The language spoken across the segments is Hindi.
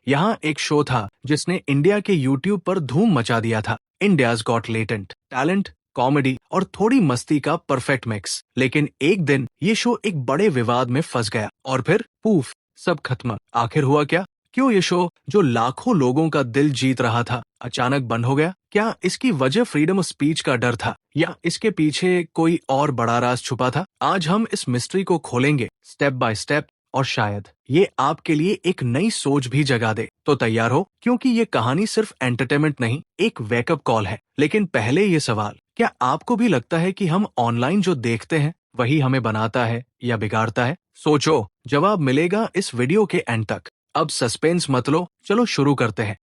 यहाँ एक शो था जिसने इंडिया के यूट्यूब पर धूम मचा दिया था। India's got latent talent, comedy और थोड़ी मस्ती का परफेक्ट मिक्स। लेकिन एक दिन ये शो एक बड़े विवाद में फंस गया और फिर पूफ, सब खत्म। आखिर हुआ क्या? क्यों ये शो जो लाखों लोगों का दिल जीत रहा था अचानक बंद हो गया? क्या इसकी वजह फ्रीडम ऑफ स्पीच का डर था या इसके पीछे कोई और बड़ा राज छुपा था? आज हम इस मिस्ट्री को खोलेंगे स्टेप बाय स्टेप और शायद ये आपके लिए एक नई सोच भी जगा दे। तो तैयार हो, क्योंकि ये कहानी सिर्फ एंटरटेनमेंट नहीं, एक वेकअप कॉल है। लेकिन पहले ये सवाल, क्या आपको भी लगता है कि हम ऑनलाइन जो देखते हैं वही हमें बनाता है या बिगाड़ता है? सोचो, जवाब मिलेगा इस वीडियो के एंड तक। अब सस्पेंस मत लो, चलो शुरू करते हैं।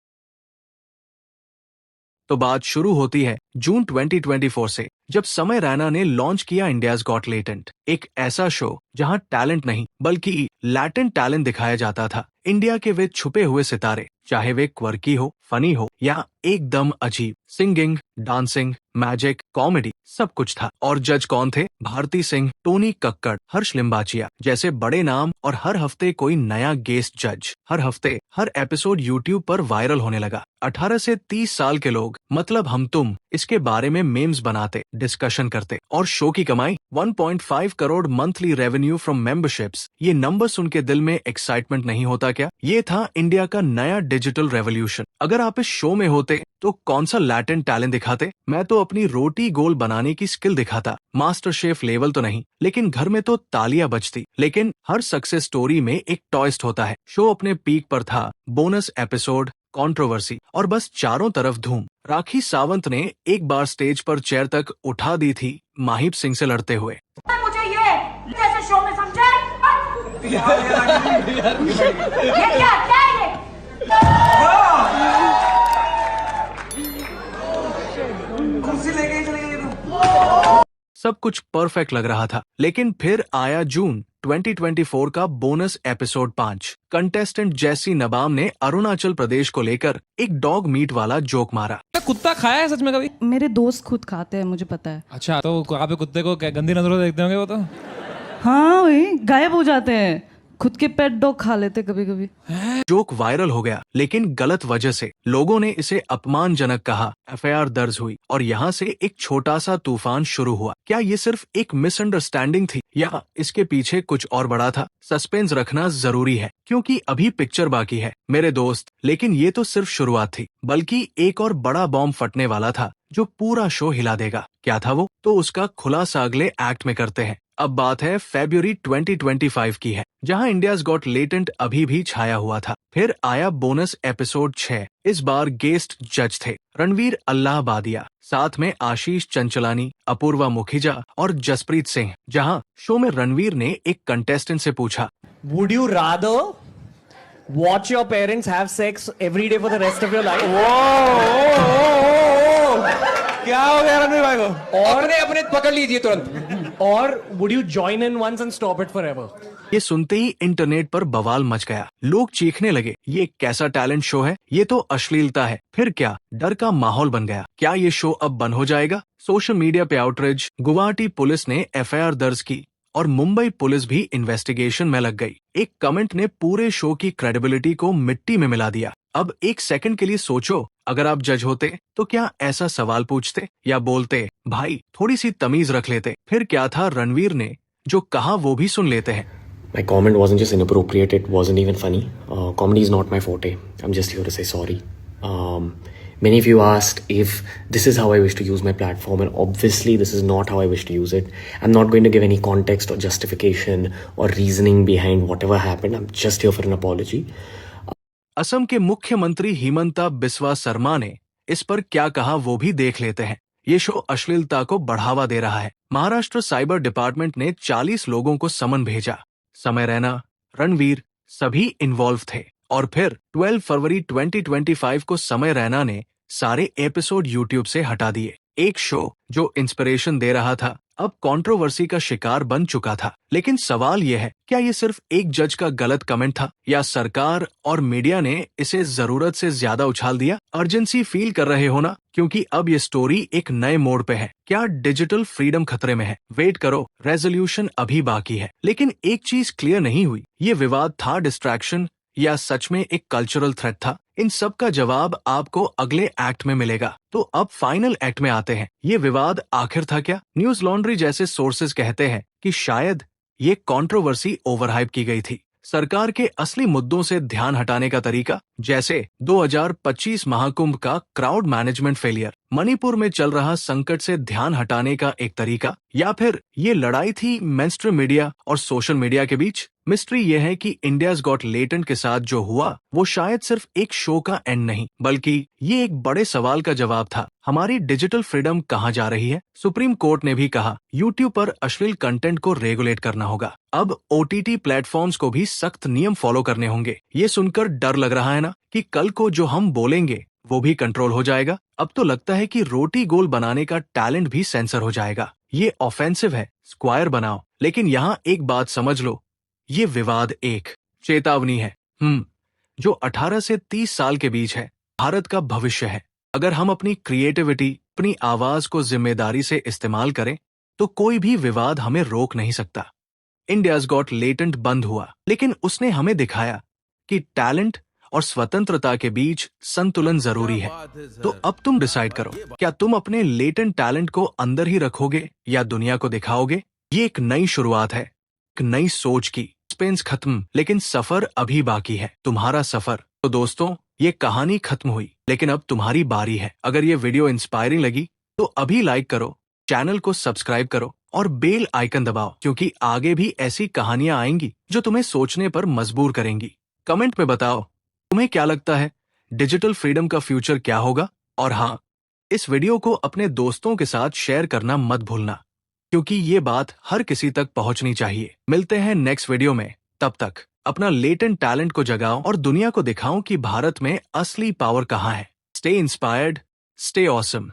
तो बात शुरू होती है जून 2024 से, जब समय रैना ने लॉन्च किया इंडियाज गॉट लेटेंट, एक ऐसा शो जहां टैलेंट नहीं बल्कि लैटेंट टैलेंट दिखाया जाता था। इंडिया के वे छुपे हुए सितारे, चाहे वे क्वर्की हो, फनी हो या एकदम अजीब, सिंगिंग, डांसिंग, मैजिक, कॉमेडी, सब कुछ था। और जज कौन थे? भारती सिंह, टोनी कक्कड़, हर्ष लिम्बाचिया जैसे बड़े नाम। और हर हफ्ते कोई नया गेस्ट जज। हर हफ्ते हर एपिसोड यूट्यूब पर वायरल होने लगा। 18 से 30 साल के लोग, मतलब हम तुम, इसके बारे में मेम्स बनाते, डिस्कशन करते। और शो की कमाई 1.5 crore monthly revenue from memberships. ये नंबर सुन के दिल में एक्साइटमेंट नहीं होता क्या? ये था इंडिया का नया डिजिटल रेवोल्यूशन। अगर आप इस शो में होते तो कौन सा लैटेंट टैलेंट दिखाते? मैं तो अपनी रोटी गोल बनाने की स्किल दिखाता। मास्टर शेफ लेवल तो नहीं, लेकिन घर में तो तालियां बजती। लेकिन हर सक्सेस स्टोरी में एक ट्विस्ट होता है। शो अपने पीक पर था, बोनस एपिसोड, कंट्रोवर्सी और बस चारों तरफ धूम। राखी सावंत ने एक बार स्टेज पर चेयर तक उठा दी थी माहिब सिंह से लड़ते हुए। मुझे ये जैसे शो में समझे? ये क्या है ये? कुर्सी ले गई चले गई। सब कुछ परफेक्ट लग रहा था, लेकिन फिर आया जून 2024 का बोनस एपिसोड 5। कंटेस्टेंट जैसी नबाम ने अरुणाचल प्रदेश को लेकर एक डॉग मीट वाला जोक मारा। कुत्ता खाया है सच में कभी? मेरे दोस्त खुद खाते हैं, मुझे पता है। अच्छा, तो आप कुत्ते को गंदी नजरों से देखते होंगे वो तो? हाँ वही, गायब हो जाते हैं। खुद के पेट डॉग खा लेते कभी कभी। जोक वायरल हो गया, लेकिन गलत वजह से। लोगों ने इसे अपमानजनक कहा, एफआईआर दर्ज हुई और यहाँ से एक छोटा सा तूफान शुरू हुआ। क्या ये सिर्फ एक मिसअंडरस्टैंडिंग थी या इसके पीछे कुछ और बड़ा था? सस्पेंस रखना जरूरी है, क्योंकि अभी पिक्चर बाकी है मेरे दोस्त। लेकिन ये तो सिर्फ शुरुआत थी, बल्कि एक और बड़ा बॉम्ब फटने वाला था जो पूरा शो हिला देगा। क्या था वो? तो उसका खुलासा अगले एक्ट में करते हैं। अब बात है फरवरी 2025 की है, जहां इंडियाज गॉट लेटेंट अभी भी छाया हुआ था। फिर आया बोनस एपिसोड 6। इस बार गेस्ट जज थे रणवीर अल्लाहबादिया, साथ में आशीष चंचलानी, अपूर्वा मुखिजा और जसप्रीत सिंह। जहां शो में रणवीर ने एक कंटेस्टेंट से पूछा, Would you rather watch your parents have sex every day for the rest of your life? क्या हो गया रणवीर भाई को? और अपने पकड़ लीजिए तुरंत। Or would you join in once and stop it forever? ये सुनते ही इंटरनेट पर बवाल मच गया। लोग चीखने लगे, ये कैसा टैलेंट शो है, ये तो अश्लीलता है। फिर क्या, डर का माहौल बन गया। क्या ये शो अब बंद हो जाएगा? सोशल मीडिया पे आउटरीच, गुवाहाटी पुलिस ने एफआईआर दर्ज की और मुंबई पुलिस भी इन्वेस्टिगेशन में लग गई। एक कमेंट ने पूरे शो की क्रेडिबिलिटी को मिट्टी में मिला दिया। अब एक सेकंड के लिए सोचो, अगर आप जज होते तो क्या ऐसा सवाल पूछते या बोलते, भाई थोड़ी सी तमीज रख लेते? फिर क्या था रणवीर ने जो कहा वो भी सुन लेते हैं। My comment wasn't just inappropriate, it wasn't even funny. Comedy is not my forte. I'm just here to say sorry. Many of you asked if this is how I wish to use my platform, and obviously this is not how I wish to use it. I'm not going to give any context or justification or reasoning behind whatever happened. I'm just here for an apology. Assam के मुख्यमंत्री हिमंता बिस्वा शर्मा ने इस पर क्या कहा वो भी देख लेते हैं। ये शो अश्लीलता को बढ़ावा दे रहा है। महाराष्ट्र साइबर डिपार्टमेंट ने 40 लोगों को समन भेजा। समय रैना, रणवीर, सभी इन्वॉल्व थे। और फिर 12 फरवरी 2025 को समय रैना ने सारे एपिसोड यूट्यूब से हटा दिए। एक शो जो इंस्पिरेशन दे रहा था अब कंट्रोवर्सी का शिकार बन चुका था। लेकिन सवाल यह है, क्या ये सिर्फ एक जज का गलत कमेंट था या सरकार और मीडिया ने इसे जरूरत से ज्यादा उछाल दिया? अर्जेंसी फील कर रहे हो ना, क्योंकि अब ये स्टोरी एक नए मोड़ पे है। क्या डिजिटल फ्रीडम खतरे में है? वेट करो, रेजोल्यूशन अभी बाकी है। लेकिन एक चीज क्लियर नहीं हुई, ये विवाद था डिस्ट्रैक्शन या सच में एक कल्चरल थ्रेट था? इन सब का जवाब आपको अगले एक्ट में मिलेगा। तो अब फाइनल एक्ट में आते हैं। ये विवाद आखिर था क्या? न्यूज लॉन्ड्री जैसे सोर्सेज कहते हैं कि शायद ये कंट्रोवर्सी ओवरहाइप की गई थी। सरकार के असली मुद्दों से ध्यान हटाने का तरीका, जैसे 2025 महाकुंभ का क्राउड मैनेजमेंट फेलियर, मणिपुर में चल रहा संकट से ध्यान हटाने का एक तरीका, या फिर ये लड़ाई थी मेनस्ट्रीम मीडिया और सोशल मीडिया के बीच। मिस्ट्री ये है कि इंडियाज गॉट लेटेंट के साथ जो हुआ वो शायद सिर्फ एक शो का एंड नहीं, बल्कि ये एक बड़े सवाल का जवाब था। हमारी डिजिटल फ्रीडम कहाँ जा रही है? सुप्रीम कोर्ट ने भी कहा यूट्यूब पर अश्लील कंटेंट को रेगुलेट करना होगा। अब OTT प्लेटफॉर्म्स को भी सख्त नियम फॉलो करने होंगे। ये सुनकर डर लग रहा है ना कि कल को जो हम बोलेंगे वो भी कंट्रोल हो जाएगा? अब तो लगता है कि रोटी गोल बनाने का टैलेंट भी सेंसर हो जाएगा। ये ऑफेंसिव है, स्क्वायर बनाओ। लेकिन यहाँ एक बात समझ लो, ये विवाद एक चेतावनी है जो 18 से 30 साल के बीच है। भारत का भविष्य है। अगर हम अपनी क्रिएटिविटी, अपनी आवाज को जिम्मेदारी से इस्तेमाल करें तो कोई भी विवाद हमें रोक नहीं सकता। इंडियाज गॉट लेटेंट बंद हुआ, लेकिन उसने हमें दिखाया कि टैलेंट और स्वतंत्रता के बीच संतुलन जरूरी है। तो अब तुम डिसाइड करो, क्या तुम अपने लेटेंट टैलेंट को अंदर ही रखोगे या दुनिया को दिखाओगे? ये एक नई शुरुआत है, एक नई सोच की। सस्पेंस खत्म, लेकिन सफर अभी बाकी है, तुम्हारा सफर। तो दोस्तों, ये कहानी खत्म हुई, लेकिन अब तुम्हारी बारी है। अगर ये वीडियो इंस्पायरिंग लगी तो अभी लाइक करो, चैनल को सब्सक्राइब करो और बेल आइकन दबाओ, क्योंकि आगे भी ऐसी कहानियां आएंगी जो तुम्हें सोचने पर मजबूर करेंगी। कमेंट में बताओ तुम्हें क्या लगता है, डिजिटल फ्रीडम का फ्यूचर क्या होगा? और हाँ, इस वीडियो को अपने दोस्तों के साथ शेयर करना मत भूलना, क्योंकि ये बात हर किसी तक पहुंचनी चाहिए। मिलते हैं नेक्स्ट वीडियो में। तब तक अपना लेटेंट टैलेंट को जगाओ और दुनिया को दिखाओ कि भारत में असली पावर कहाँ है। Stay inspired, stay awesome.